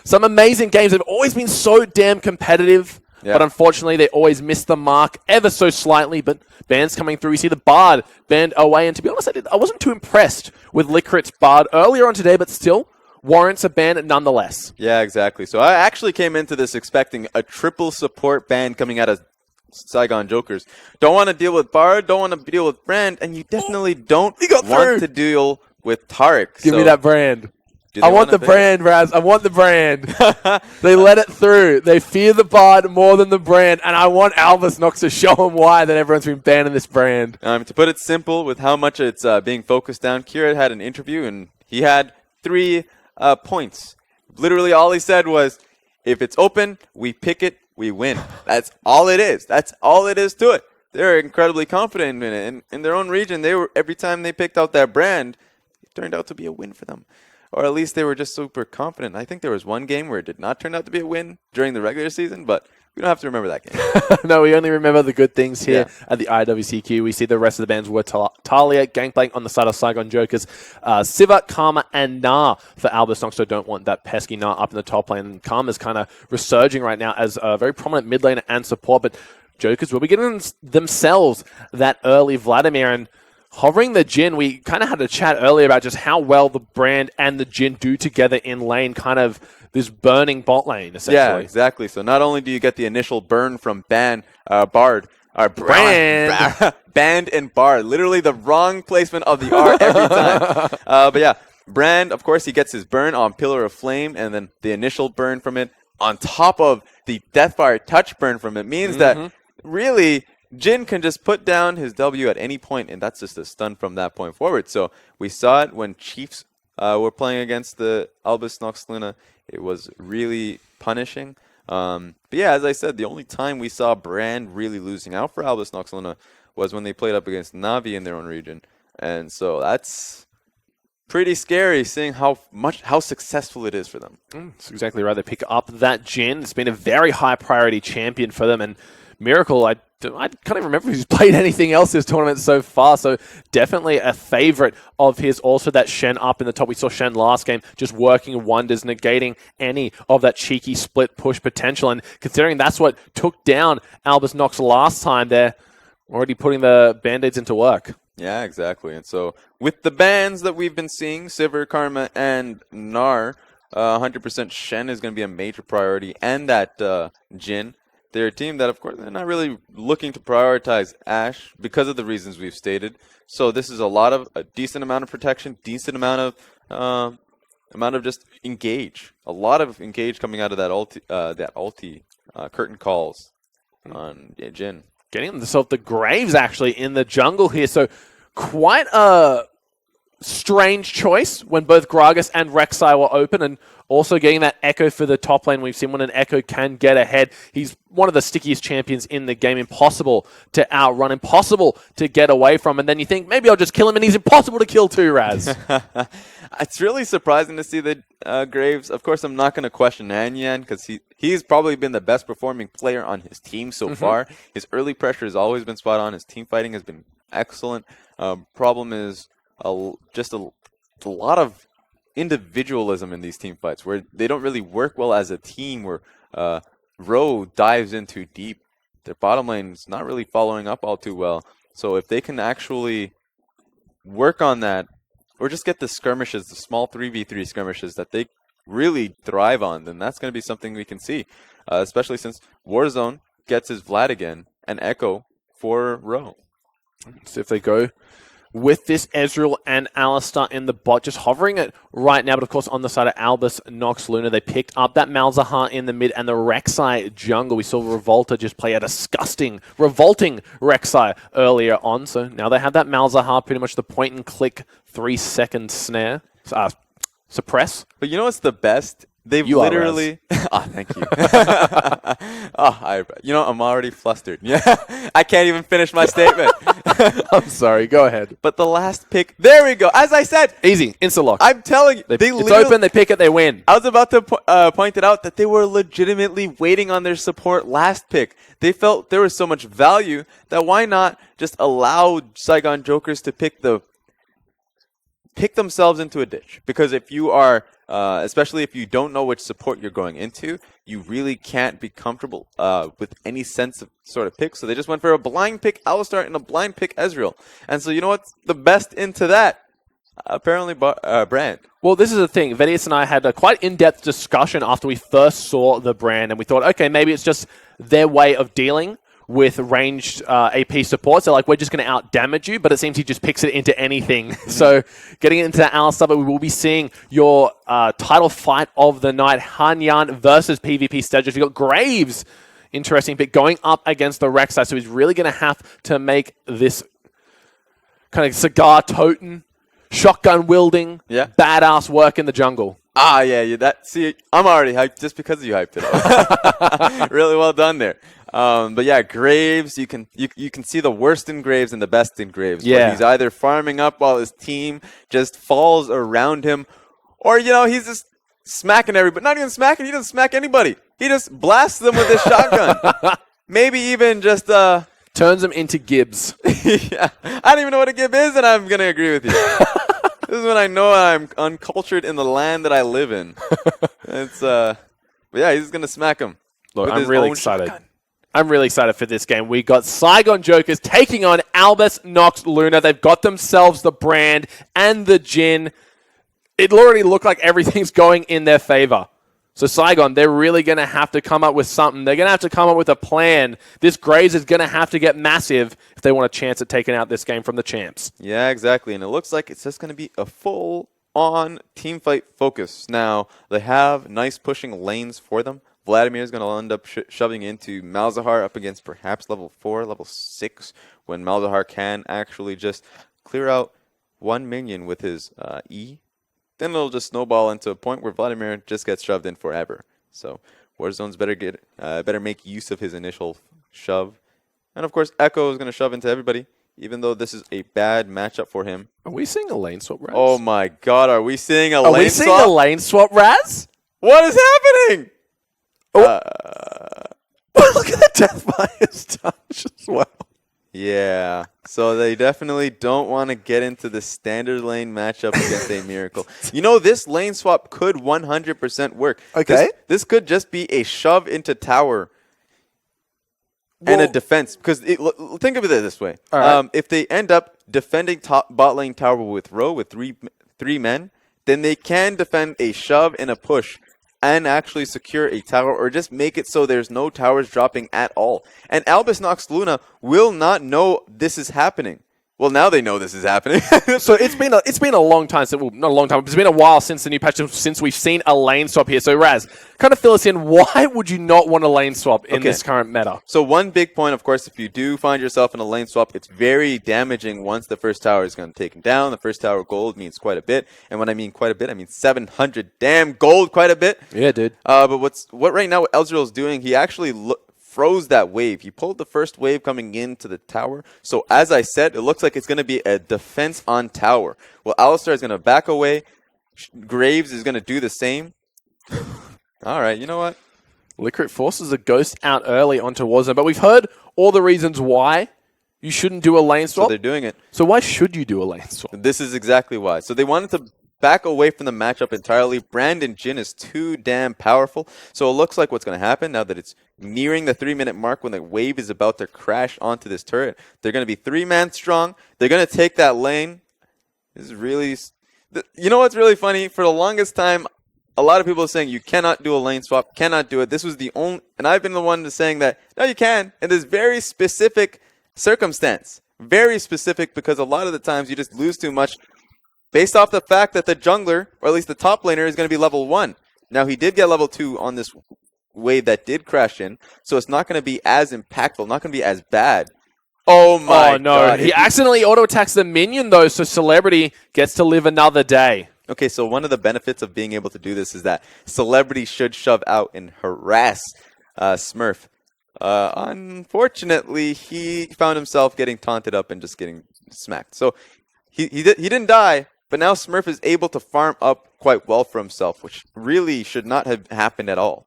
some amazing games. They've always been so damn competitive. Yeah. But unfortunately, they always miss the mark ever so slightly. But bans coming through. We see the Bard banned away. And to be honest, I wasn't too impressed with Licorice's Bard earlier on today, but still warrants a ban nonetheless. Yeah, exactly. So I actually came into this expecting a triple support ban coming out of Saigon Jokers. Don't want to deal with Bard, don't want to deal with Brand, and you definitely don't want to deal with Taric. Give me that Brand. I want the Brand, Raz. I want the Brand. They let it through. They fear the Bard more than the Brand, and I want Albus NoX to show them why that everyone's been banning this Brand. To put it simple, with how much it's being focused down, Kira had an interview, and he had 3 points. Literally all he said was, if it's open, we pick it, we win. That's all it is. That's all it is to it. They're incredibly confident in it. And in their own region, every time they picked out that Brand, it turned out to be a win for them. Or at least they were just super confident. I think there was one game where it did not turn out to be a win during the regular season, but we don't have to remember that game. No, we only remember the good things here at the IWCQ. We see the rest of the bands were Talia, Gangplank on the side of Saigon Jokers, Siva, Karma, and Na for Albus NoX. So don't want that pesky Na up in the top lane. And Karma's kind of resurging right now as a very prominent mid laner and support, but Jokers will be getting themselves that early Vladimir. And hovering the Jhin, we kind of had a chat earlier about just how well the Brand and the Jhin do together in lane, kind of this burning bot lane, essentially. Yeah, exactly. So not only do you get the initial burn from Bard, Band and Bard. Literally the wrong placement of the R every time. But yeah, Brand, of course, he gets his burn on Pillar of Flame, and then the initial burn from it on top of the Deathfire touch burn from it means that really Jhin can just put down his W at any point, and that's just a stun from that point forward. So we saw it when Chiefs were playing against the Albus NoX Luna. It was really punishing. But yeah, as I said, the only time we saw Brand really losing out for Albus NoX Luna was when they played up against Na'Vi in their own region. And so that's pretty scary, seeing how successful it is for them. That's exactly right. They pick up that Jhin. It's been a very high priority champion for them, and Miracle, I can't even remember if he's played anything else this tournament so far, so definitely a favorite of his. Also that Shen up in the top. We saw Shen last game just working wonders, negating any of that cheeky split push potential, and considering that's what took down Albus NoX last time, they're already putting the Band-Aids into work. Yeah, exactly. And so with the bans that we've been seeing, Sivir, Karma, and Gnar, 100% Shen is going to be a major priority, and that Jhin. They're a team that, of course, they're not really looking to prioritize Ashe because of the reasons we've stated. So this is a decent amount of protection, decent amount of just engage. A lot of engage coming out of that ulti curtain calls on Jhin. Getting themselves the Graves actually in the jungle here. So quite a strange choice when both Gragas and Rek'Sai were open, and also getting that Echo for the top lane. We've seen when an Echo can get ahead. He's one of the stickiest champions in the game. Impossible to outrun, impossible to get away from. And then you think, maybe I'll just kill him, and he's impossible to kill too, Raz. It's really surprising to see that Graves. Of course, I'm not going to question Anyan because he's probably been the best performing player on his team so far. His early pressure has always been spot on. His team fighting has been excellent. Problem is just a lot of individualism in these team fights where they don't really work well as a team, where Row dives in too deep. Their bottom lane is not really following up all too well. So if they can actually work on that, or just get the skirmishes, the small 3v3 skirmishes that they really thrive on, then that's going to be something we can see. Especially since Warzone gets his Vlad again and Echo for Row. So if they go with this Ezreal and Alistar in the bot, just hovering it right now, but of course on the side of Albus NoX Luna, they picked up that Malzahar in the mid and the Rek'Sai jungle. We saw Revolta just play a disgusting, revolting Rek'Sai earlier on, so now they have that Malzahar, pretty much the point-and-click 3-second snare. Suppress. But you know what's the best? They've literally... thank you. I'm already flustered. Yeah, I can't even finish my statement. I'm sorry. Go ahead. But the last pick... There we go. As I said... Easy. Insta-lock. I'm telling you. It's open. They pick it. They win. I was about to point it out that they were legitimately waiting on their support last pick. They felt there was so much value that why not just allow Saigon Jokers to pick the pick themselves into a ditch. Because if you are, especially if you don't know which support you're going into, you really can't be comfortable with any sense of sort of pick. So they just went for a blind pick Alistar and a blind pick Ezreal. And so you know what's the best into that? Apparently, Brand. Well, this is the thing. Vedius and I had a quite in-depth discussion after we first saw the brand, and we thought, okay, maybe it's just their way of dealing with ranged AP support. So, like, we're just going to out-damage you, but it seems he just picks it into anything. So, getting into that Alistar, but we will be seeing your title fight of the night, Hanyan versus PvP Stages. We've got Graves, interesting pick, going up against the Rek'Sai, so he's really going to have to make this kind of cigar-toting, shotgun wielding, badass work in the jungle. See, I'm already hyped just because you hyped it up. Really well done there. But yeah, Graves, you can see the worst in Graves and the best in Graves. Yeah. He's either farming up while his team just falls around him, or he's just smacking everybody. Not even smacking, he doesn't smack anybody. He just blasts them with his shotgun. Maybe even just turns them into Gibbs. Yeah. I don't even know what a Gib is, and I'm going to agree with you. This is when I know I'm uncultured in the land that I live in. It's but yeah, he's going to smack him. Look, I'm really excited. I'm really excited for this game. We got Saigon Jokers taking on Albus NoX Luna. They've got themselves the brand and the Jin. It already looked like everything's going in their favor. So Saigon, they're really going to have to come up with something. They're going to have to come up with a plan. This Graves is going to have to get massive if they want a chance at taking out this game from the champs. Yeah, exactly. And it looks like it's just going to be a full-on teamfight focus. Now, they have nice pushing lanes for them. Vladimir is going to end up shoving into Malzahar up against perhaps level 4, level 6, when Malzahar can actually just clear out one minion with his E. Then it'll just snowball into a point where Vladimir just gets shoved in forever. So Warzone's better make use of his initial shove. And of course, Echo is going to shove into everybody, even though this is a bad matchup for him. Are we seeing a lane swap, Raz? Oh my god, are we seeing a lane swap? Are we seeing a lane swap, Raz? What is happening? Oh. Look at the death by his touch as well. Yeah, so they definitely don't want to get into the standard lane matchup against a Miracle. This lane swap could 100% work. Okay. This could just be a shove into tower and a defense. Because think of it this way. All right. If they end up defending bot lane tower with row with three men, then they can defend a shove and a push and actually secure a tower, or just make it so there's no towers dropping at all. And Albus NoX Luna will not know this is happening. Well, now they know this is happening. So it's been a long time since, well, not a long time, but it's been a while since the new patch, since we've seen a lane swap here. So Raz, kind of fill us in. Why would you not want a lane swap in this current meta? So one big point, of course, if you do find yourself in a lane swap, it's very damaging once the first tower is going to be taken down. The first tower gold means quite a bit. And when I mean quite a bit, I mean 700 damn gold, quite a bit. Yeah, dude. But what right now what Ezreal is doing, he actually froze that wave. He pulled the first wave coming into the tower. So as I said, it looks like it's going to be a defense on tower. Well, Alistar is going to back away. Graves is going to do the same. All right, you know what? Licorice forces a ghost out early onto Warzone, but we've heard all the reasons why you shouldn't do a lane swap. So they're doing it. So why should you do a lane swap? This is exactly why. So they wanted to back away from the matchup entirely. Brand and Jin is too damn powerful. So it looks like what's going to happen now that it's nearing the 3-minute mark when the wave is about to crash onto this turret. They're going to be 3-man strong. They're going to take that lane. This is really... You know what's really funny? For the longest time, a lot of people are saying you cannot do a lane swap, cannot do it. This was the only... And I've been the one saying that, no, you can. In this very specific circumstance. Very specific, because a lot of the times you just lose too much based off the fact that the jungler, or at least the top laner, is going to be level 1. Now, he did get level 2 on this wave that did crash in, so it's not going to be as impactful, not going to be as bad. Oh my god. He accidentally auto-attacks the minion, though, so Celebrity gets to live another day. Okay, so one of the benefits of being able to do this is that Celebrity should shove out and harass Smurf. Unfortunately, he found himself getting taunted up and just getting smacked. So he didn't die, but now Smurf is able to farm up quite well for himself, which really should not have happened at all.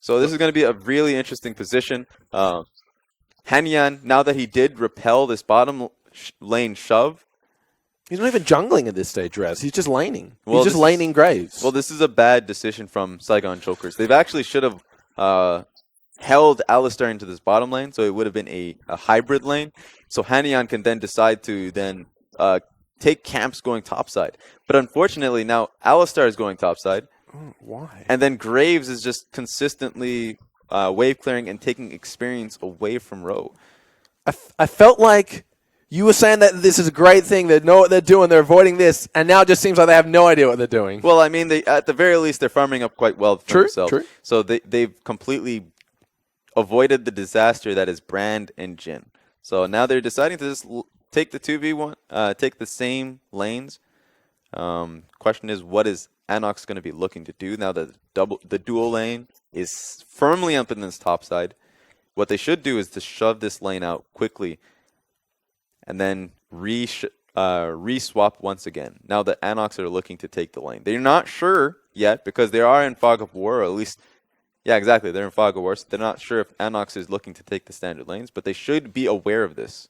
So this is going to be a really interesting position. Hanyan, now that he did repel this bottom lane shove, He's not even jungling at this stage, Raz. He's just laning. Well, He's just laning Graves. Well, this is a bad decision from Saigon Jokers. They've actually should have held Alistar into this bottom lane, so it would have been a hybrid lane. So Hanian can then decide to then take camps going topside. But unfortunately, now Alistar is going topside. Oh, why? And then Graves is just consistently wave clearing and taking experience away from Ro. I felt like you were saying that this is a great thing. They know what they're doing. They're avoiding this. And now it just seems like they have no idea what they're doing. Well, I mean, they at the very least, they're farming up quite well for themselves. True. So they've completely avoided the disaster that is Brand and Jhin. So now they're deciding to just take the 2v1, take the same lanes. Question is, what is ANX going to be looking to do now that the dual lane is firmly up in this top side? What they should do is to shove this lane out quickly and then re-swap once again. Now that ANX are looking to take the lane. They're not sure yet because they are in Fog of War, or at least, yeah, exactly, they're in Fog of War. So they're not sure if ANX is looking to take the standard lanes, but they should be aware of this.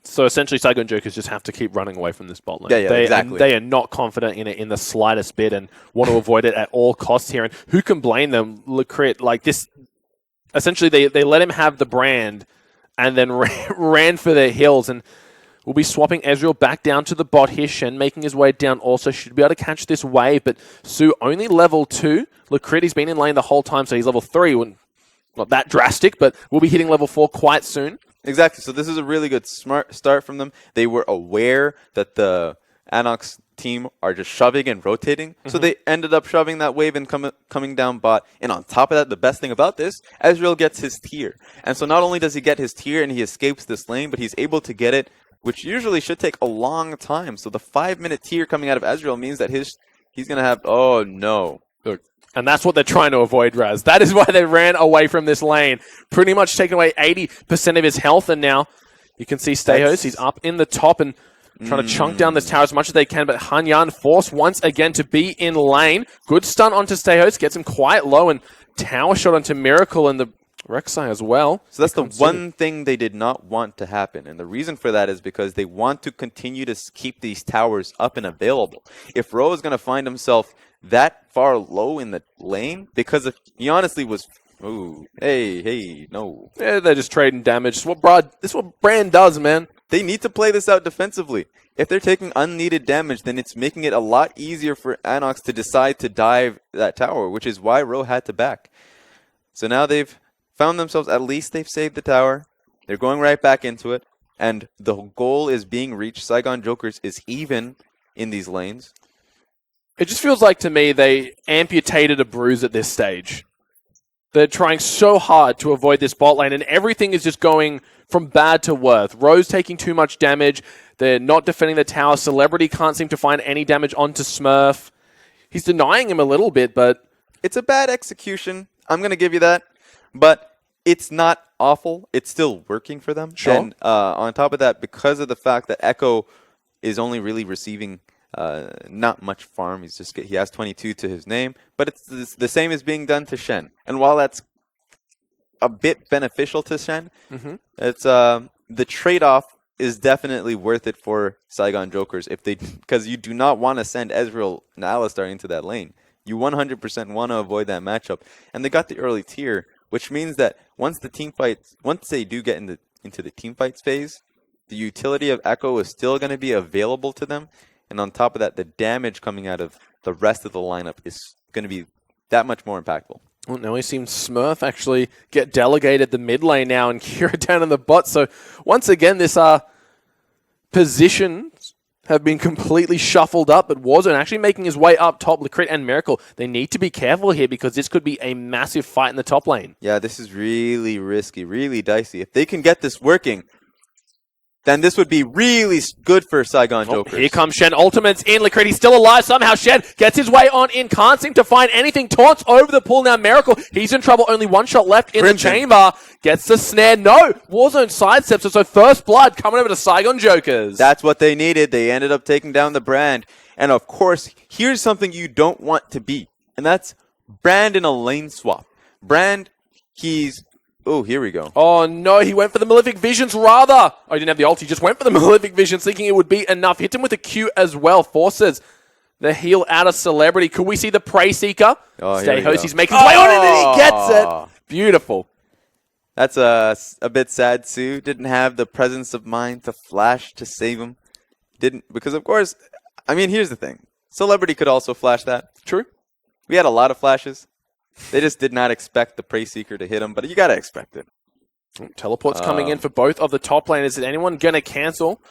So essentially, Saigon Jokers just have to keep running away from this bot lane. Yeah, exactly. They are not confident in it in the slightest bit and want to avoid it at all costs here. And who can blame them? Lecrit, like this, essentially they let him have the brand and then ran for their heals. And we'll be swapping Ezreal back down to the bot here. Shen making his way down also should be able to catch this wave. But Su only level 2. Lecrit, he's been in lane the whole time, so he's level 3. Not that drastic, but we'll be hitting level 4 quite soon. Exactly. So this is a really good smart start from them. They were aware that the ANX team are just shoving and rotating. So they ended up shoving that wave and coming down bot. And on top of that, the best thing about this, Ezreal gets his tier. And so not only does he get his tier and he escapes this lane, but he's able to get it, which usually should take a long time. So the 5-minute tier coming out of Ezreal means that he's going to have, oh no. Look. And that's what they're trying to avoid, Raz. That is why they ran away from this lane. Pretty much taking away 80% of his health. And now you can see Stejos. He's up in the top and trying to chunk down this tower as much as they can. But Hanyan forced once again to be in lane. Good stun onto Stejos. Gets him quite low. And tower shot onto Miracle and the Rek'Sai as well. So that's the one thing they did not want to happen. And the reason for that is because they want to continue to keep these towers up and available. If Ro is going to find himself that far low in the lane, because he honestly was, ooh, hey, no. Yeah, they're just trading damage. This is what Brand does, man. They need to play this out defensively. If they're taking unneeded damage, then it's making it a lot easier for ANX to decide to dive that tower, which is why Ro had to back. So now they've found themselves, at least they've saved the tower. They're going right back into it. And the goal is being reached. Saigon Jokers is even in these lanes. It just feels like to me they amputated a bruise at this stage. They're trying so hard to avoid this bot lane, and everything is just going from bad to worse. Rose taking too much damage. They're not defending the tower. Celebrity can't seem to find any damage onto Smurf. He's denying him a little bit, but it's a bad execution. I'm going to give you that. But it's not awful. It's still working for them. Sure. And on top of that, because of the fact that Echo is only really receiving not much farm. He has 22 to his name, but it's the same as being done to Shen. And while that's a bit beneficial to Shen, it's the trade-off is definitely worth it for Saigon Jokers because you do not want to send Ezreal and Alistar into that lane. You 100% want to avoid that matchup, and they got the early tier, which means that once they do get into the team fights phase, the utility of Echo is still going to be available to them. And on top of that, the damage coming out of the rest of the lineup is going to be that much more impactful. Well, now we've seen Smurf actually get delegated the mid lane now and Kira down in the bot. So once again, this positions have been completely shuffled up, but Warzone actually making his way up top. Lecrit and Miracle, they need to be careful here because this could be a massive fight in the top lane. Yeah, this is really risky, really dicey. If they can get this working, then this would be really good for Saigon Jokers. Here comes Shen. Ultimate's in. Lecrit, he's still alive. Somehow Shen gets his way on in. Can't seem to find anything. Taunts over the pool now. Miracle, he's in trouble. Only one shot left in the chamber. Gets the snare. No! Warzone sidesteps. So first blood coming over to Saigon Jokers. That's what they needed. They ended up taking down the Brand. And of course, here's something you don't want to be. And that's Brand in a lane swap. Brand, he's Oh, here we go. Oh, no, he went for the Malefic Visions, rather. Oh, he didn't have the ult. He just went for the Malefic Visions, thinking it would be enough. Hit him with a Q as well. Forces the heal out of Celebrity. Could we see the Prey Seeker? Oh, Stay host. He's making his way on it, and he gets it. Beautiful. That's a bit sad, Sue. Didn't have the presence of mind to flash to save him. Didn't, because of course, I mean, here's the thing. Celebrity could also flash that. True. We had a lot of flashes. They just did not expect the Prey Seeker to hit him, but you got to expect it. Teleport's coming in for both of the top laners. Is anyone going to cancel?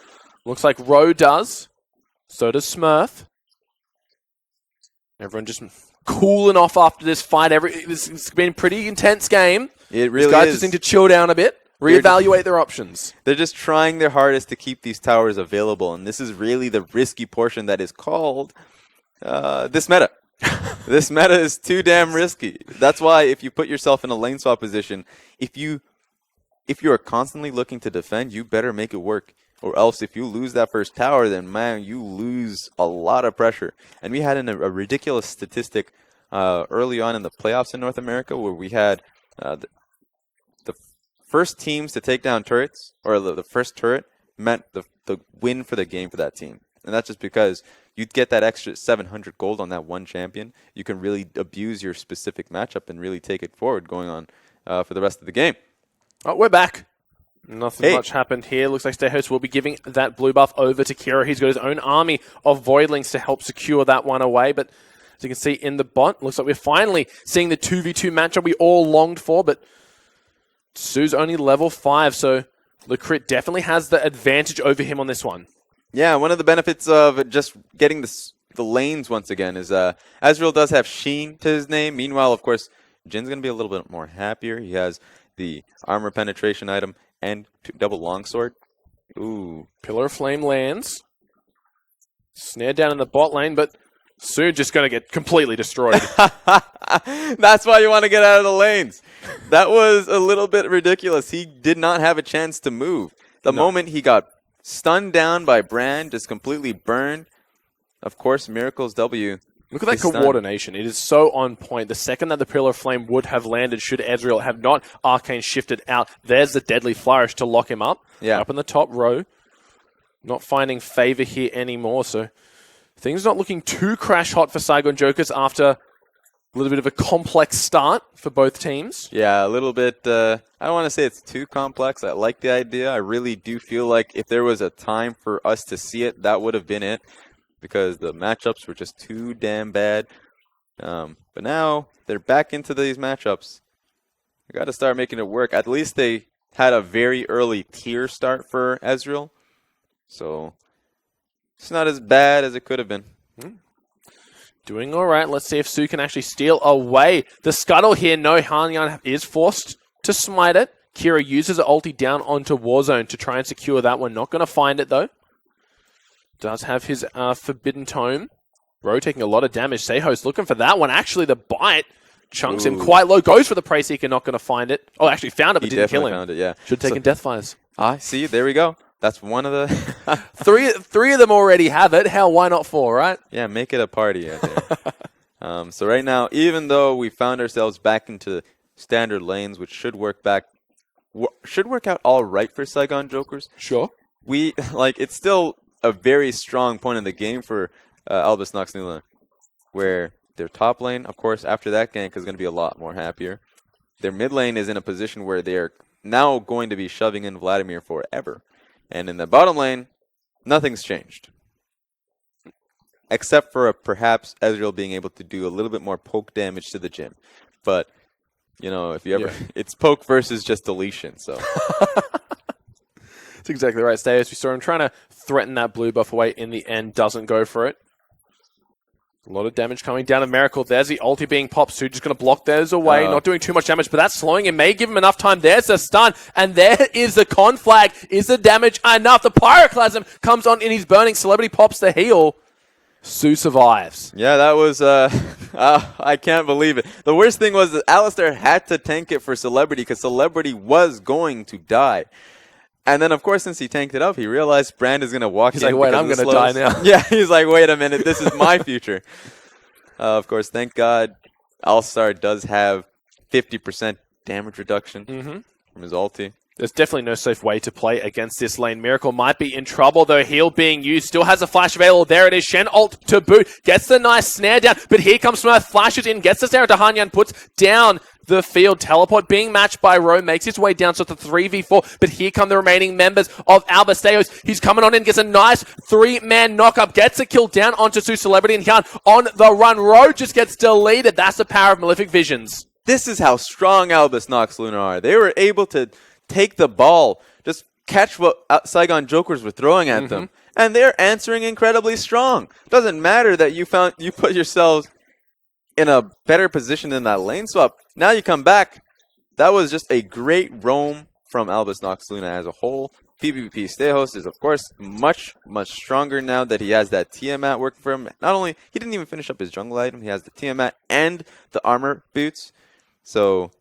Looks like Roe does. So does Smurf. Everyone just cooling off after this fight. It's been a pretty intense game. It really is. These guys just need to chill down a bit, reevaluate their options. They're just trying their hardest to keep these towers available, and this is really the risky portion that is called this meta. This meta is too damn risky. That's why if you put yourself in a lane swap position, if you are constantly looking to defend, you better make it work. Or else if you lose that first tower, then man, you lose a lot of pressure. And we had a ridiculous statistic early on in the playoffs in North America where we had the first teams to take down turrets, or the first turret meant the win for the game for that team. And that's just because you'd get that extra 700 gold on that one champion. You can really abuse your specific matchup and really take it forward going on for the rest of the game. Oh, we're back. Nothing much happened here. Looks like Stayhost will be giving that blue buff over to Kira. He's got his own army of Voidlings to help secure that one away. But as you can see in the bot, looks like we're finally seeing the 2v2 matchup we all longed for. But Sue's only level 5, so the crit definitely has the advantage over him on this one. Yeah, one of the benefits of just getting the lanes once again is Ezreal does have Sheen to his name. Meanwhile, of course, Jin's going to be a little bit more happier. He has the armor penetration item and double longsword. Ooh, Pillar of Flame lands. Snare down in the bot lane, but Sue just going to get completely destroyed. That's why you want to get out of the lanes. That was a little bit ridiculous. He did not have a chance to move. The moment he got stunned down by Brand, just completely burned. Of course, Miracle's W. Look at that coordination. It is so on point. The second that the Pillar of Flame would have landed, should Ezreal have not Arcane shifted out, there's the Deadly Flourish to lock him up. Yeah. Up in the top row. Not finding favor here anymore, so things not looking too crash hot for Saigon Jokers after a little bit of a complex start for both teams. Yeah, a little bit. I don't want to say it's too complex. I like the idea. I really do feel like if there was a time for us to see it, that would have been it. Because the matchups were just too damn bad. But now they're back into these matchups. We got to start making it work. At least they had a very early tier start for Ezreal. So it's not as bad as it could have been. Doing all right. Let's see if Sue can actually steal away the scuttle here. No, Hanyan is forced to smite it. Kira uses an ulti down onto Warzone to try and secure that one. Not going to find it, though. Does have his Forbidden Tome. Roe taking a lot of damage. Seiho's looking for that one. Actually, the bite chunks him quite low. Goes for the Prey Seeker, not going to find it. Oh, actually found it, but didn't kill him. Found it, yeah. Should have taken Deathfires. See, there we go. That's one of the... three of them already have it. Hell, why not 4, right? Yeah, make it a party out there. So right now, even though we found ourselves back into standard lanes, which should work out all right for Saigon Jokers. Sure. It's still a very strong point in the game for Albus NoX Newland, where their top lane, of course, after that gank is going to be a lot more happier. Their mid lane is in a position where they're now going to be shoving in Vladimir forever. And in the bottom lane, nothing's changed. Except for perhaps Ezreal being able to do a little bit more poke damage to the gym. But, if you ever... Yeah. It's poke versus just deletion, so... That's exactly right, Stayos. We saw him trying to threaten that blue buff away. In the end, doesn't go for it. A lot of damage coming down to Miracle. There's the ulti being popped. Sue just going to block theirs away. Not doing too much damage, but that's slowing him. May give him enough time. There's the stun. And there is the con flag. Is the damage enough? The Pyroclasm comes on and he's burning. Celebrity pops the heal. Sue survives. Yeah, that was... I can't believe it. The worst thing was that Alistair had to tank it for Celebrity because Celebrity was going to die. And then, of course, since he tanked it up, he realized Brand is going to walk in. He's like, wait, I'm going to die now. Yeah, he's like, wait a minute, this is my future. Of course, thank God, All-Star does have 50% damage reduction from his ulti. There's definitely no safe way to play against this lane. Miracle might be in trouble, though. Heal being used. Still has a flash available. There it is. Shen ult to boot. Gets the nice snare down. But here comes Smurf. Flashes in. Gets the snare to Hanyan. Puts down the field. Teleport being matched by Ro. Makes his way down to the 3v4. But here come the remaining members of Albus. He's coming on in. Gets a nice 3-man knock-up. Gets a kill down onto Sue Celebrity and Khan on the run. Ro just gets deleted. That's the power of Malefic Visions. This is how strong Albus NoX Luna are. They were able to take the ball, just catch what Saigon Jokers were throwing at them, and they're answering incredibly strong. Doesn't matter that you put yourselves in a better position than that lane swap. Now you come back. That was just a great roam from Albus NoX Luna as a whole. PvP Stejos is, of course, much, much stronger now that he has that Tiamat working for him. Not only, he didn't even finish up his jungle item, he has the Tiamat and the armor boots. So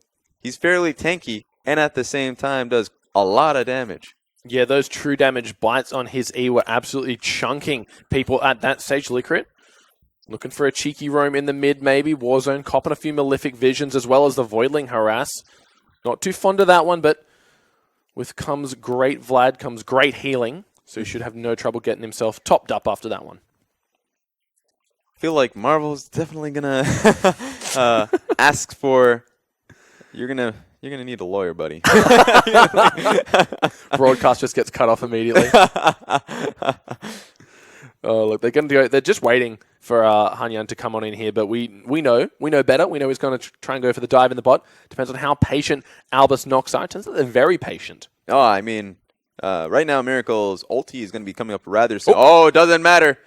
he's fairly tanky, and at the same time does a lot of damage. Yeah, those true damage bites on his E were absolutely chunking people at that stage. Licrit looking for a cheeky roam in the mid, maybe. Warzone copping a few Malefic Visions as well as the Voidling harass. Not too fond of that one, but with comes great Vlad, comes great healing. So he should have no trouble getting himself topped up after that one. I feel like Marvel's definitely gonna ask for... You're gonna need a lawyer, buddy. Broadcast just gets cut off immediately. Oh, look, they're going to go. They're just waiting for Hanyan to come on in here, but we know better. We know he's going to try and go for the dive in the bot. Depends on how patient Albus NoX are. It turns out they're very patient. Oh, I mean, right now Miracle's ulti is going to be coming up rather soon. Oh, it doesn't matter.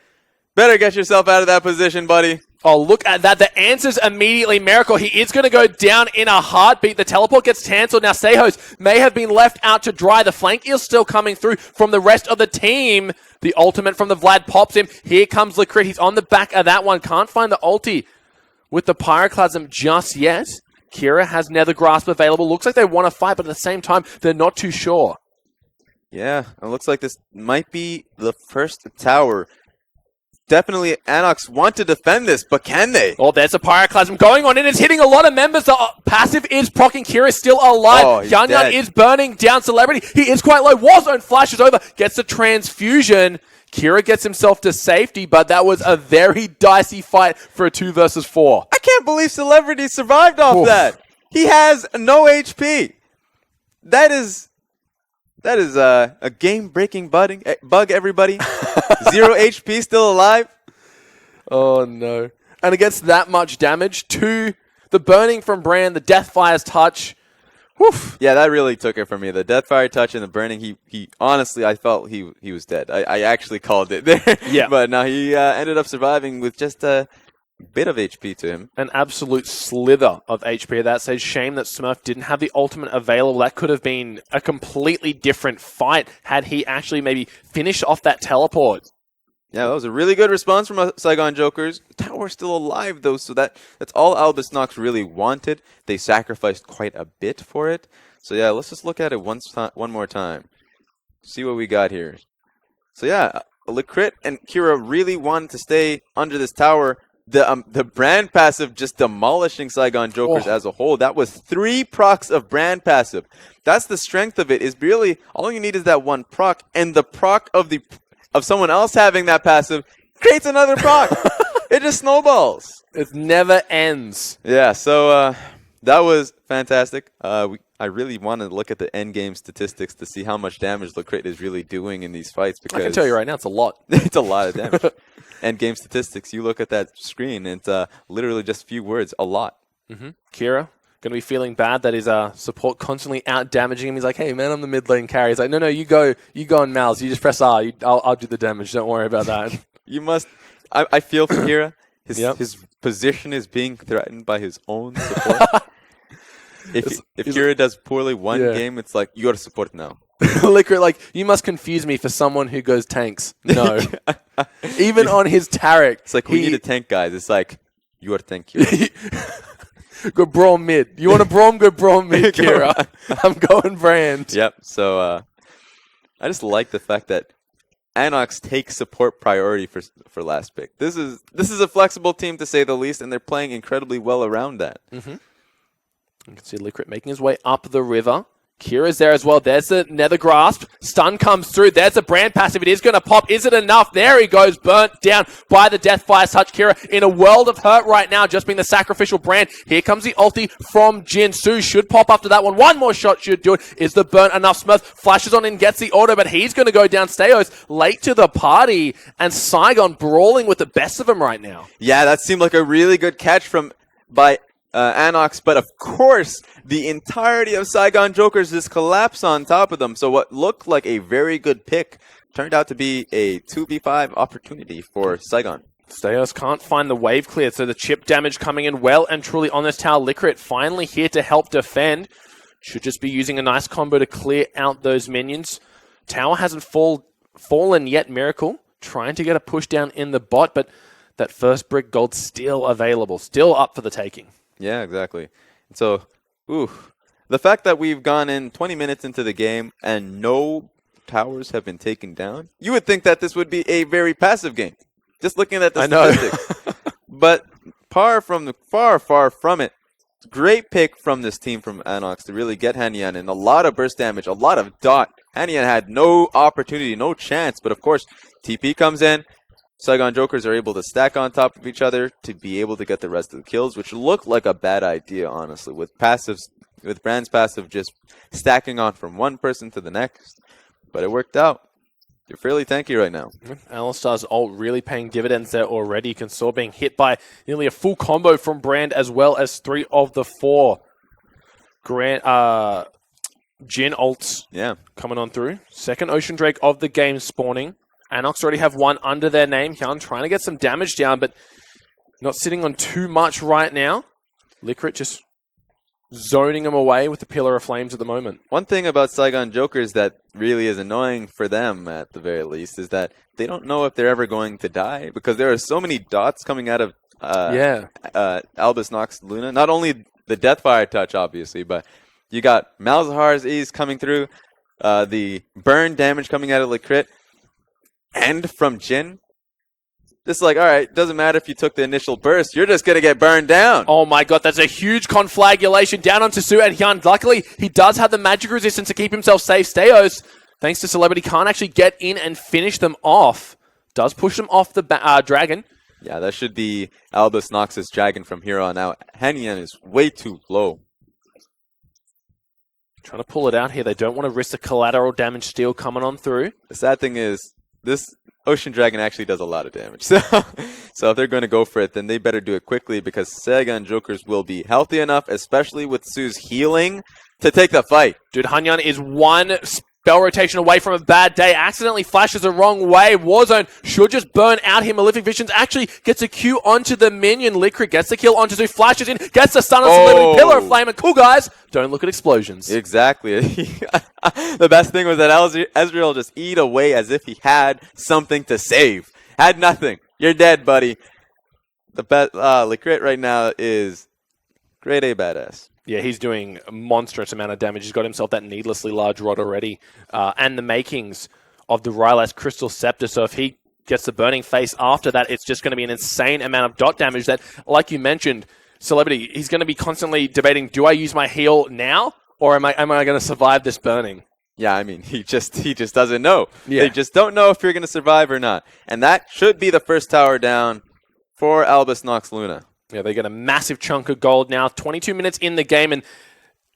Better get yourself out of that position, buddy. Oh, look at that. The answer's immediately Miracle. He is going to go down in a heartbeat. The teleport gets cancelled. Now, Sejos may have been left out to dry. The flank is still coming through from the rest of the team. The ultimate from the Vlad pops him. Here comes Licrit. He's on the back of that one. Can't find the ulti with the Pyroclasm just yet. Kira has Nether Grasp available. Looks like they want to fight, but at the same time, they're not too sure. Yeah, it looks like this might be the first tower. Definitely ANX want to defend this, but can they? Oh, there's a Pyroclasm going on, and it's hitting a lot of members. The passive is proccing. Kira is still alive. Oh, he's Yanyan dead. is burning down Celebrity. He is quite low. Warzone flashes over, gets the transfusion. Kira gets himself to safety, but that was a very dicey fight for a 2 versus 4. I can't believe Celebrity survived off that. He has no HP. That is a game-breaking bug, everybody. 0 HP, still alive. Oh, no. And against that much damage, to the burning from Brand, the Deathfire's touch. Woof. Yeah, that really took it from me. The Deathfire touch and the burning, he honestly, I felt he was dead. I actually called it there. Yeah. But no, he ended up surviving with just a bit of HP to him. An absolute slither of HP at that stage. Shame that Smurf didn't have the ultimate available. That could have been a completely different fight had he actually maybe finished off that teleport. Yeah, that was a really good response from Saigon Jokers. Tower's still alive, though, so that's all Albus NoX really wanted. They sacrificed quite a bit for it. So yeah, let's just look at it one more time. See what we got here. So yeah, Licrit and Kira really wanted to stay under this tower. The brand passive just demolishing Saigon Jokers as a whole. That was 3 procs of brand passive. That's the strength of it. Is really all you need is that one proc, and the proc of someone else having that passive creates another proc. It just snowballs. It never ends. Yeah. So that was fantastic. I really wanted to look at the end game statistics to see how much damage Licrit is really doing in these fights. Because I can tell you right now, it's a lot. It's a lot of damage. End game statistics, you look at that screen, and it's literally just a few words, a lot. Kira, going to be feeling bad that his support constantly out-damaging him. He's like, hey, man, I'm the mid lane carry. He's like, no, you go on Mal's. You just press R. I'll do the damage. Don't worry about that. You must... I feel for Kira. His position is being threatened by his own support. If Kira does poorly one game, it's like, you got to support now. Licrit, like, you must confuse me for someone who goes tanks. No. Even on his Tarek. It's like, we need a tank, guys. It's like, you are tank Kira. Go brawl mid. You want to brawl? Go brawl mid, Kira. I'm going brand. Yep. So I just like the fact that ANX takes support priority for last pick. This is a flexible team, to say the least, and they're playing incredibly well around that. You can see Licorice making his way up the river. Kira's there as well. There's the Nether Grasp. Stun comes through. There's the brand passive. It is going to pop. Is it enough? There he goes. Burnt down by the Deathfire Touch. Kira in a world of hurt right now, just being the sacrificial brand. Here comes the ulti from Jin. Su should pop after that one. One more shot should do it. Is the burn enough? Smurf flashes on in, gets the auto, but he's going to go down. Steos late to the party, and Saigon brawling with the best of them right now. Yeah, that seemed like a really good catch by ANX, but of course, the entirety of Saigon Jokers just collapsed on top of them. So what looked like a very good pick turned out to be a 2v5 opportunity for Saigon. Steos can't find the wave cleared, so the chip damage coming in well and truly on this tower. Licorice finally here to help defend. Should just be using a nice combo to clear out those minions. Tower hasn't fallen yet, Miracle. Trying to get a push down in the bot, but that first brick gold still available, still up for the taking. Yeah, exactly. So, the fact that we've gone in 20 minutes into the game and no towers have been taken down, you would think that this would be a very passive game. Just looking at the statistics. But far from it. Great pick from this team from ANX to really get Hanyan in. A lot of burst damage, a lot of dot. Hanyan had no opportunity, no chance. But of course, TP comes in. Saigon Jokers are able to stack on top of each other to be able to get the rest of the kills, which looked like a bad idea, honestly, with Brand's passive just stacking on from one person to the next. But it worked out. You're fairly tanky right now. Alistar's ult really paying dividends there already. You can saw being hit by nearly a full combo from Brand as well as 3 of the 4 Jin ults coming on through. Second Ocean Drake of the game spawning. ANX already have one under their name. Hyun trying to get some damage down, but not sitting on too much right now. Licorice just zoning them away with the Pillar of Flames at the moment. One thing about Saigon Jokers that really is annoying for them, at the very least, is that they don't know if they're ever going to die, because there are so many dots coming out of Albus NoX Luna. Not only the Deathfire touch, obviously, but you got Malzahar's Ease coming through, the burn damage coming out of Licorice, and from Jin. It's like, all right, doesn't matter if you took the initial burst, you're just going to get burned down. Oh my god, that's a huge conflagulation down onto Su and Hyun. Luckily, he does have the magic resistance to keep himself safe. Steos, thanks to Celebrity, can't actually get in and finish them off. Does push them off the dragon. Yeah, that should be Albus NoX's dragon from here on out. Hanyan is way too low. Trying to pull it out here. They don't want to risk the collateral damage steal coming on through. The sad thing is, this Ocean Dragon actually does a lot of damage. So if they're going to go for it, then they better do it quickly, because Saigon Jokers will be healthy enough, especially with Su's healing, to take the fight. Dude, Hanyan is one spell rotation away from a bad day. Accidentally flashes the wrong way. Warzone should just burn out here. Malefic Visions actually gets a Q onto the minion. Licorice gets the kill onto Su, flashes in, gets the stun on Celebrity, Pillar of Flame, and cool guys, don't look at explosions. Exactly. The best thing was that Ezreal just eat away as if he had something to save. Had nothing. You're dead, buddy. The best Licorice right now is grade A badass. Yeah, he's doing a monstrous amount of damage. He's got himself that needlessly large rod already. And the makings of the Rylas Crystal Scepter. So if he gets the Burning Face after that, it's just going to be an insane amount of dot damage that, like you mentioned, Celebrity, he's going to be constantly debating, do I use my heal now? Or am I going to survive this burning? Yeah, I mean, he just doesn't know. Yeah. They just don't know if you're going to survive or not. And that should be the first tower down for Albus NoX Luna. Yeah, they get a massive chunk of gold now. 22 minutes in the game, and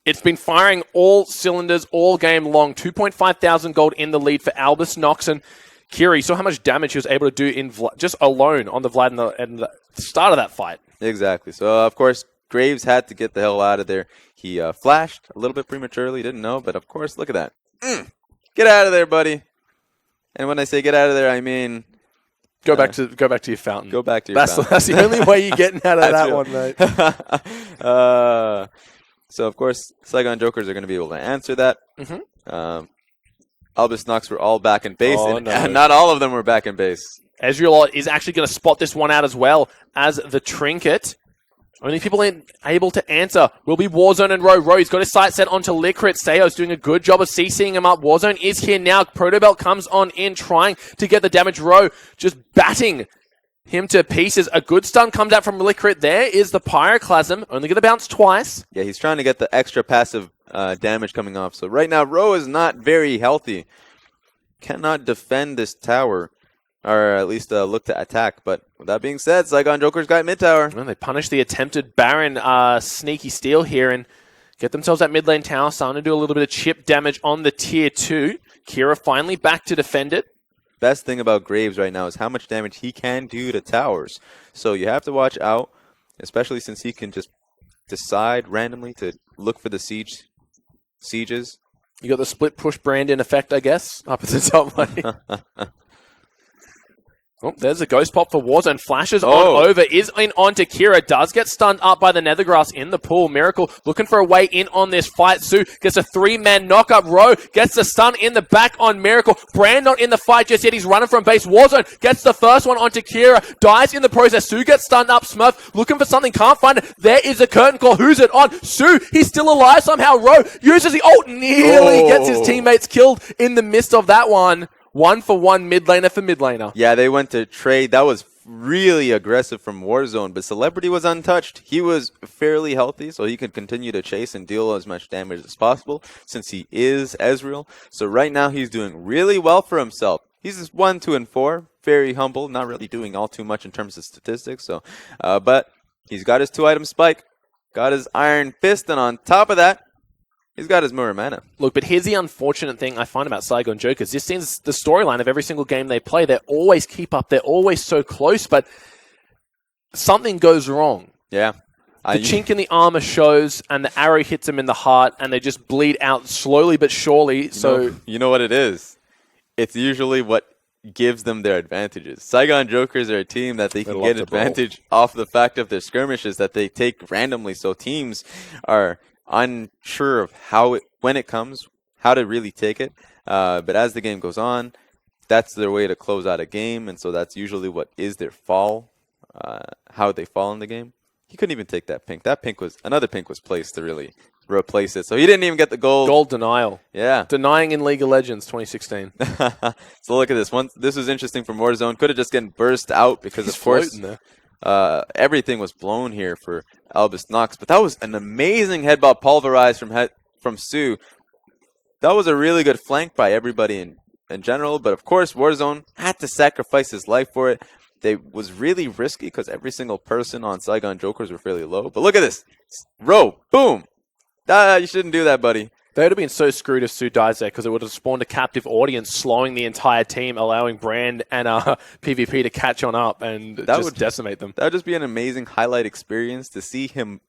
it's been firing all cylinders all game long. 2.5 thousand gold in the lead for Albus NoX. And Kiri, you saw how much damage he was able to do in just alone on the Vlad in the start of that fight. Exactly. So, of course, Graves had to get the hell out of there. He flashed a little bit prematurely, didn't know, but of course, look at that. Get out of there, buddy. And when I say get out of there, I mean... Go back to your fountain. Go back to your fountain. That's the only way you're getting out of that one, mate. So, of course, Saigon Jokers are going to be able to answer that. Albus NoX were all back in base, and not all of them were back in base. Ezreal is actually going to spot this one out as well as the Trinket. Only people able to answer will be Warzone and Ro. Ro, he's got his sight set onto Licorice. Seo's doing a good job of CCing him up. Warzone is here now. Protobelt comes on in, trying to get the damage. Ro just batting him to pieces. A good stun comes out from Liquid. There is the Pyroclasm. Only going to bounce twice. Yeah, he's trying to get the extra passive damage coming off. So right now, Ro is not very healthy. Cannot defend this tower. Or at least look to attack. But with that being said, Saigon Joker's got mid tower. Well, they punish the attempted Baron sneaky steal here and get themselves that mid lane tower. Starting to do a little bit of chip damage on the tier 2. Kira finally back to defend it. Best thing about Graves right now is how much damage he can do to towers. So you have to watch out, especially since he can just decide randomly to look for the sieges. You got the split push brand in effect, I guess, up at the top lane. Oh, there's a ghost pop for Warzone. Flashes on over, is in onto Kira. Does get stunned up by the Nethergrass in the pool. Miracle looking for a way in on this fight. Su gets a 3-man knock-up. Ro gets the stun in the back on Miracle. Brand not in the fight just yet. He's running from base. Warzone gets the first one onto Kira. Dies in the process. Su gets stunned up. Smurf looking for something. Can't find it. There is a curtain call. Who's it on? Su. He's still alive somehow. Ro uses the ult. Nearly gets his teammates killed in the midst of that one. 1-for-1 mid laner for mid laner. Yeah, they went to trade. That was really aggressive from Warzone, but Celebrity was untouched. He was fairly healthy, so he could continue to chase and deal as much damage as possible since he is Ezreal. So right now he's doing really well for himself. He's just 1, 2, and 4. Very humble, not really doing all too much in terms of statistics. So, but he's got his 2-item spike, got his Iron Fist, and on top of that, he's got his Mirror Mana. Look, but here's the unfortunate thing I find about Saigon Jokers. This seems the storyline of every single game they play. They always keep up. They're always so close, but something goes wrong. Yeah. The chink in the armor shows, and the arrow hits them in the heart, and they just bleed out slowly but surely. You know what it is? It's usually what gives them their advantages. Saigon Jokers are a team that they can get advantage off the fact of their skirmishes that they take randomly. So teams are unsure of when it comes, how to really take it. But as the game goes on, that's their way to close out a game, and so that's usually what is their fall, how they fall in the game. He couldn't even take that pink. Another pink was placed to really replace it, so he didn't even get the gold. Gold denial. Yeah. Denying in League of Legends 2016. So look at this one. This was interesting from Warzone. Could have just gotten burst out because, of course, everything was blown here for Albus NoX, but that was an amazing headbutt pulverized from Su. That was a really good flank by everybody in general, but of course Warzone had to sacrifice his life for it. It was really risky because every single person on Saigon Jokers were fairly low. But look at this. Ro, boom. You shouldn't do that, buddy. They would have been so screwed if Su dies there because it would have spawned a captive audience, slowing the entire team, allowing Brand and PvP to catch on up and just decimate them. That would just be an amazing highlight experience to see him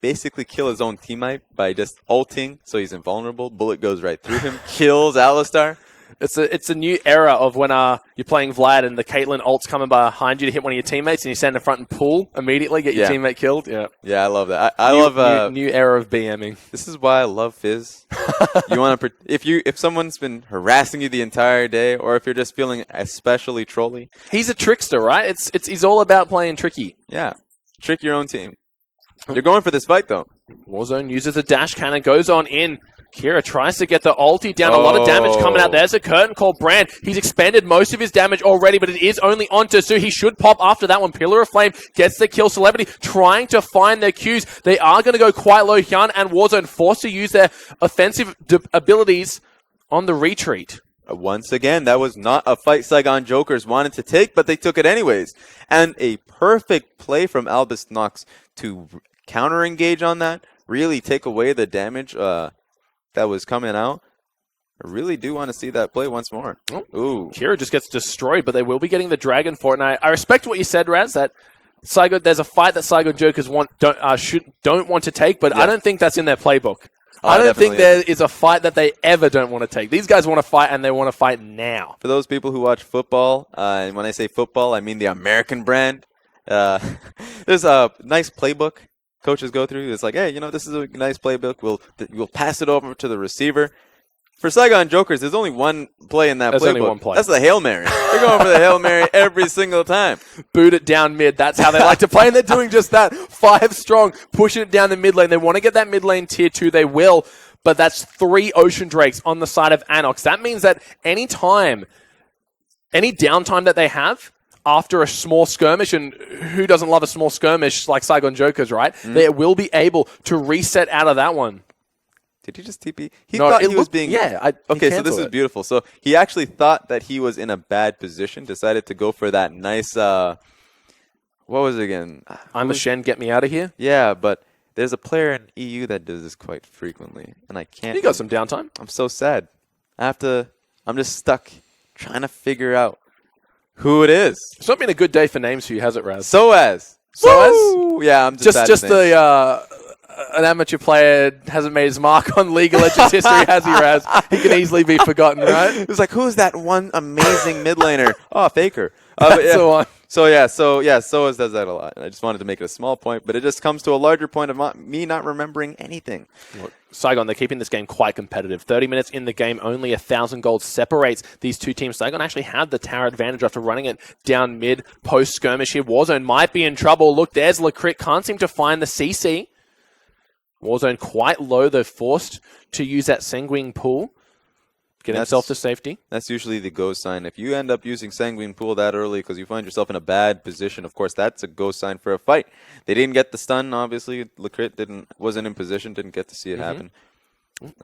basically kill his own teammate by just ulting, so he's invulnerable. Bullet goes right through him, kills Alistar. It's a new era of when you're playing Vlad and the Caitlyn ult's coming behind you to hit one of your teteammates and you stand in front and pull immediately, get your teammate killed. Yeah, I love that. I love new era of BMing. This is why I love Fizz. You want to if someone's been harassing you the entire day, or if you're just feeling especially trolly. He's a trickster, right? He's all about playing tricky. Yeah, trick your own team. You're going for this fight though. Warzone uses a dash cannon, goes on in. Kira tries to get the ulti down. A lot of damage coming out. There's a curtain called Brand. He's expended most of his damage already, but it is only onto Su. He should pop after that one. Pillar of Flame gets the kill. Celebrity trying to find their Qs. They are going to go quite low. Hyun and Warzone forced to use their offensive abilities on the retreat. Once again, that was not a fight Saigon Jokers wanted to take, but they took it anyways. And a perfect play from Albus NoX to counter-engage on that, really take away the damage that was coming out. I really do want to see that play once more. Ooh. Kira just gets destroyed, but they will be getting the dragon for it. And I respect what you said, Raz, that there's a fight that Saigon Jokers don't want to take, but I don't think that's in their playbook. I don't think there is a fight that they ever don't want to take. These guys want to fight, and they want to fight now. For those people who watch football, and when I say football, I mean the American brand, there's a nice playbook coaches go through. It's like, hey, this is a nice playbook. We'll pass it over to the receiver. For Saigon Jokers, there's only one play in that playbook. Only one play. That's the Hail Mary. They're going for the Hail Mary every single time. Boot it down mid. That's how they like to play, and they're doing just that. 5 strong, pushing it down the mid lane. They want to get that mid lane tier 2. They will, but that's 3 Ocean Drakes on the side of ANX. That means that any downtime that they have, after a small skirmish, and who doesn't love a small skirmish like Saigon Jokers, right? They will be able to reset out of that one. Did he just TP? He thought he was being... Yeah. Okay, so this is beautiful. So he actually thought that he was in a bad position, decided to go for that nice... what was it again? I'm a Shen, get me out of here. Yeah, but there's a player in EU that does this quite frequently, and I can't... You got some downtime. I'm so sad. I'm just stuck trying to figure out who it is. It's not been a good day for names for you, has it, Raz? SOAS. Yeah, I'm just an amateur player hasn't made his mark on League of Legends history, has he, Raz? He can easily be forgotten, right? It was like, who's that one amazing mid laner? Oh, Faker. That's the one. SOAS does that a lot. And I just wanted to make it a small point, but it just comes to a larger point of me not remembering anything. Look, Saigon, they're keeping this game quite competitive. 30 minutes in the game, only 1,000 gold separates these two teams. Saigon actually have the tower advantage after running it down mid post-skirmish here. Warzone might be in trouble. Look, there's Lecrit. Can't seem to find the CC. Warzone quite low. They're forced to use that Sanguine pool. Get himself to safety. That's usually the go sign. If you end up using Sanguine Pool that early because you find yourself in a bad position, of course, that's a go sign for a fight. They didn't get the stun, obviously. Lecrit wasn't in position, didn't get to see it happen.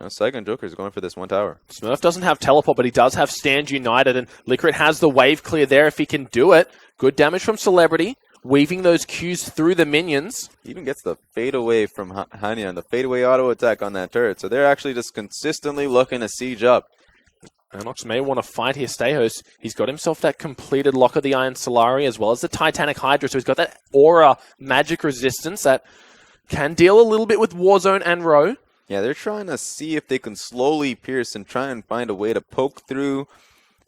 Saigon Joker's going for this one tower. Smurf doesn't have teleport, but he does have Stand United, and Lecrit has the wave clear there if he can do it. Good damage from Celebrity, weaving those Qs through the minions. He even gets the fade away from Hanya and the fade away auto attack on that turret. So they're actually just consistently looking to siege up. ANX may want to fight here, Stayhost. He's got himself that completed Lock of the Iron Solari as well as the Titanic Hydra, so he's got that aura magic resistance that can deal a little bit with Warzone and Row. Yeah, they're trying to see if they can slowly pierce and try and find a way to poke through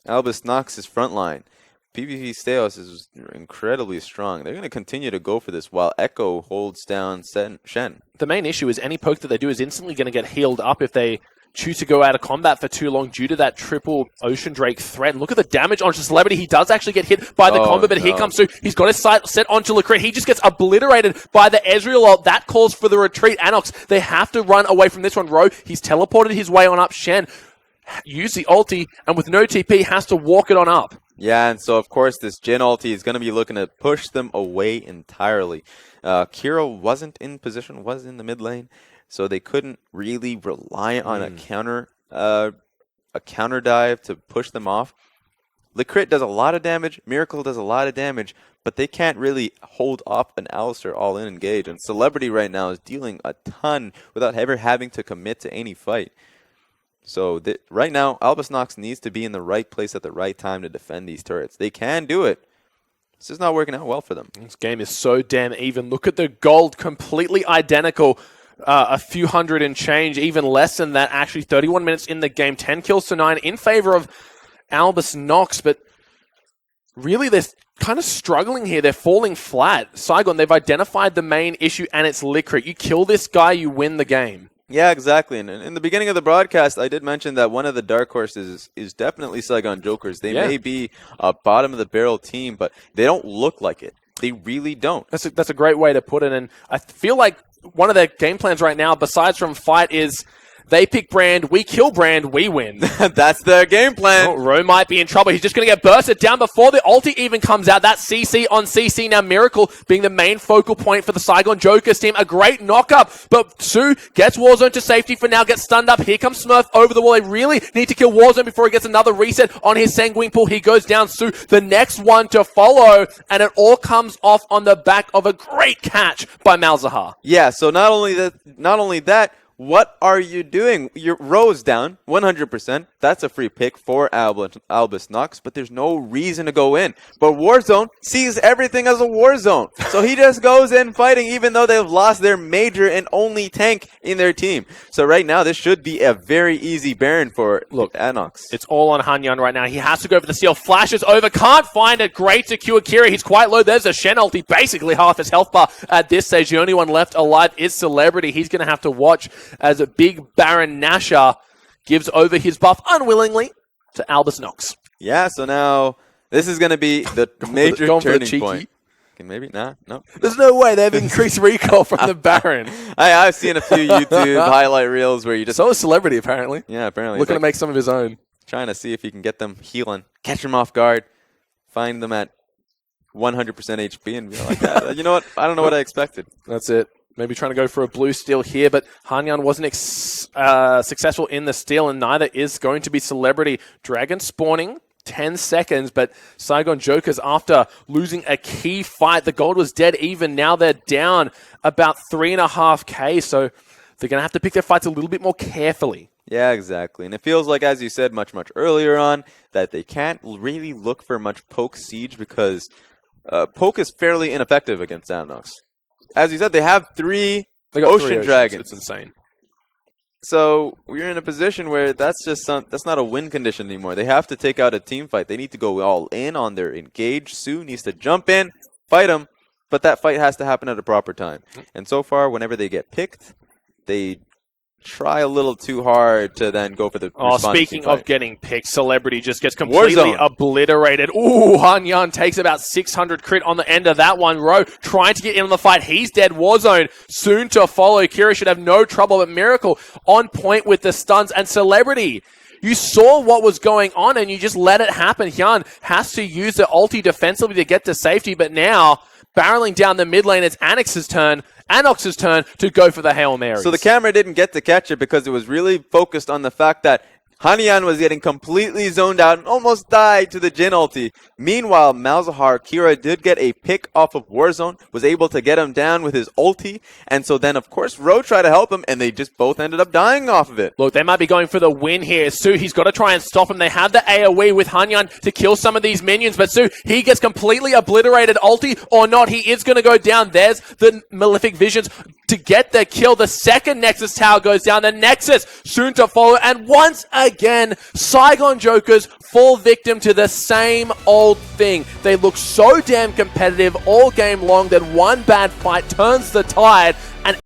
Albus NoX's front line. PvP Stayhost is incredibly strong. They're going to continue to go for this while Echo holds down Shen. The main issue is any poke that they do is instantly going to get healed up if they choose to go out of combat for too long due to that triple Ocean Drake threat. And look at the damage onto Celebrity. He does actually get hit by the combo, but here comes through. He's got his sight set onto Lecrit. He just gets obliterated by the Ezreal ult. That calls for the retreat. ANX, they have to run away from this one. Row, he's teleported his way on up. Shen, use the ulti, and with no TP, has to walk it on up. Yeah, and so, of course, this Jhin ulti is going to be looking to push them away entirely. Kira wasn't in position, was in the mid lane. So they couldn't really rely on a counter dive to push them off. Lecrit does a lot of damage. Miracle does a lot of damage, but they can't really hold off an Alistar all-in engage. And Celebrity right now is dealing a ton without ever having to commit to any fight. So right now, Albus NoX needs to be in the right place at the right time to defend these turrets. They can do it. It's just not working out well for them. This game is so damn even. Look at the gold, completely identical. A few hundred and change, even less than that, actually. 31 minutes in the game, 10 kills to 9 in favor of Albus NoX, but really they're kind of struggling here. They're falling flat. Saigon, they've identified the main issue, and it's Lecrit. You kill this guy, you win the game. Yeah, exactly. And in the beginning of the broadcast, I did mention that one of the dark horses is definitely Saigon Jokers. They may be a bottom-of-the-barrel team, but they don't look like it. They really don't. That's a great way to put it, and I feel like one of their game plans right now, besides from fight, is they pick Brand, we kill Brand, we win. That's their game plan. Oh, Rowe might be in trouble. He's just going to get bursted down before the ulti even comes out. That CC on CC now. Miracle being the main focal point for the Saigon Jokers team. A great knock-up, but Su gets Warzone to safety for now, gets stunned up. Here comes Smurf over the wall. They really need to kill Warzone before he gets another reset on his Sanguine Pool. He goes down. Su, the next one to follow, and it all comes off on the back of a great catch by Malzahar. Yeah, so not only that, what are you doing? Your Row's down 100%. That's a free pick for Albus NoX, but there's no reason to go in. But Warzone sees everything as a war zone. So he just goes in fighting even though they've lost their major and only tank in their team. So right now, this should be a very easy Baron for ANX. It's all on Hanyan right now. He has to go for the steal. Flashes over. Can't find it. Great to cue Akira. He's quite low. There's a Shen ulti. Basically half his health bar at this stage. The only one left alive is Celebrity. He's going to have to watch as a big Baron Nashor gives over his buff unwillingly to Albus NoX. Yeah, so now this is going to be the major turning point. Okay, maybe? No. There's no way they have increased recall from the Baron. I've seen a few YouTube highlight reels where you just... So is Celebrity, apparently. Yeah, apparently. Looking to make some of his own. Trying to see if he can get them healing, catch them off guard, find them at 100% HP and be like, you know what? I don't know what I expected. That's it. Maybe trying to go for a blue steal here, but Hanyan wasn't successful in the steal, and neither is going to be Celebrity. Dragon spawning, 10 seconds, but Saigon Jokers, after losing a key fight, the gold was dead even. Now they're down about 3.5k, so they're going to have to pick their fights a little bit more carefully. Yeah, exactly. And it feels like, as you said much earlier on, that they can't really look for much poke siege because poke is fairly ineffective against ANX. As you said, they have three ocean dragons. It's insane. So we're in a position where that's not a win condition anymore. They have to take out a team fight. They need to go all in on their engage. Su needs to jump in, fight them, but that fight has to happen at a proper time. And so far, whenever they get picked, they try a little too hard to then go for the speaking of getting picked, Celebrity just gets completely obliterated. Ooh, Hanyan takes about 600 crit on the end of that one. Row trying to get in on the fight. He's dead. Warzone soon to follow. Kira should have no trouble, but Miracle on point with the stuns. And Celebrity, you saw what was going on and you just let it happen. Hyun has to use the ulti defensively to get to safety, but now barreling down the mid lane, it's ANX's turn to go for the Hail Marys. So the camera didn't get to catch it because it was really focused on the fact that Hanyan was getting completely zoned out and almost died to the Jhin ulti. Meanwhile, Malzahar, Kira did get a pick off of Warzone, was able to get him down with his ulti, and so then, of course, Ro tried to help him, and they just both ended up dying off of it. Look, they might be going for the win here. Su, he's got to try and stop him. They have the AoE with Hanyan to kill some of these minions, but Su, he gets completely obliterated, ulti or not. He is going to go down. There's the Malefic Visions to get the kill. The second Nexus tower goes down. The Nexus soon to follow, and once again, Saigon Jokers fall victim to the same old thing. They look so damn competitive all game long that one bad fight turns the tide, and